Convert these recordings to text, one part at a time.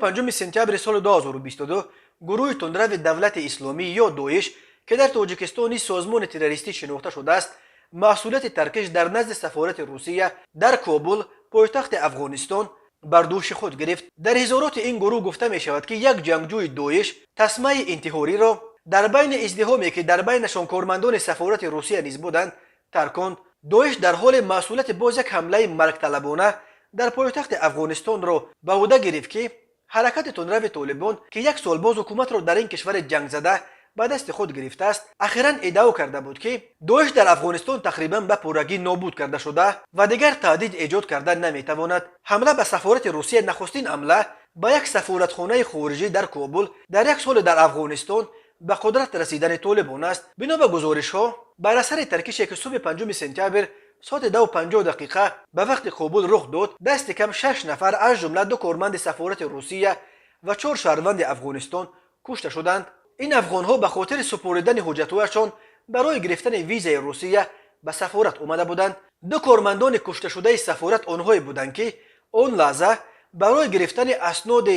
25 سپتامبر سال 2022 گروه تندرو دولت اسلامی یا دویش که در تاجیکستان سازمان تروریستی شناخته شده است مسئولیت ترکش در نزد سفارت روسیه در کابل پایتخت افغانستان بر دوش خود گرفت. در اظهارات این گروه گفته می شود که یک جنگجوی دویش تسمه انتحاری را در بین ازدحامی که در بینشان کارمندان سفارت روسیه نیز بودند ترکاند. دویش در حال مسئولیت باز یک حمله مرگ طلبانه در پایتخت افغانستان را به عهده گرفت که حرکت تندرو طالبان که یک سال باز حکومت را در این کشور جنگ زده به دست خود گرفته است اخیراً ادعا کرده بود که دویش در افغانستان تقریباً به پورگی نابود کرده شده و دیگر تهدید ایجاد کرده نمیتواند. حمله به سفارت روسیه نخستین حمله به یک سفارتخانه خارجی در کابل در یک سال در افغانستان به قدرت رسیدن طالبان است. بنا به گزارش‌ها بر اثر ترکشی که صبح 5 سپتامبر ساعت 2:50 به وقت کابل رخ داد دست کم 6 نفر از جمله 2 کارمند سفارت روسیه و 4 شهروند افغانستان کشته شدند. این افغان‌ها به خاطر سپردن حجت‌هایشان برای گرفتن ویزای روسیه به سفارت آمده بودند. 2 کارمندان کشته شده سفارت آنهایی بودند که آن لحظه برای گرفتن اسناد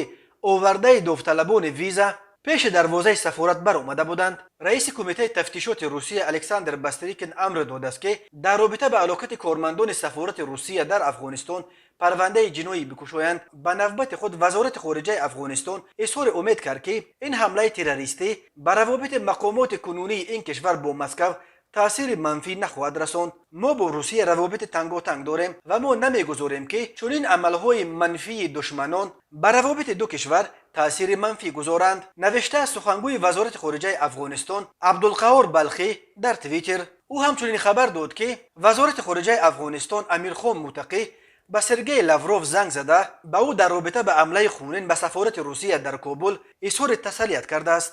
آورده داوطلبان ویزا پیش دروازه سفارت بر آمده بودند. رئیس کمیته تفتیشات روسیه الکساندر باستریکین امر داده است که در رابطه به علاقه کارمندان سفارت روسیه در افغانستان پرونده جنایی بکشایند. به نوبت خود وزارت خارجه افغانستان اظهار امید کرد که این حمله تروریستی بر روابط مقامات کنونی این کشور با مسکو تأثیر منفی نخواهد رساند. ما با روسیه روابط تنگاتنگ داریم و ما نمیگذاریم که چنین عملهای منفی دشمنان بر روابط دو کشور تأثیر منفی گذارند، نوشته سخنگوی وزارت خارجه افغانستان عبدالقهار بلخی در توییتر. او همچنین خبر داد که وزارت خارجه افغانستان امیرخان متقی به سرگئی لاوروف زنگ زده به او در رابطه به حمله خونین به سفارت روسیه در کابل اظهار تسلیت کرده است.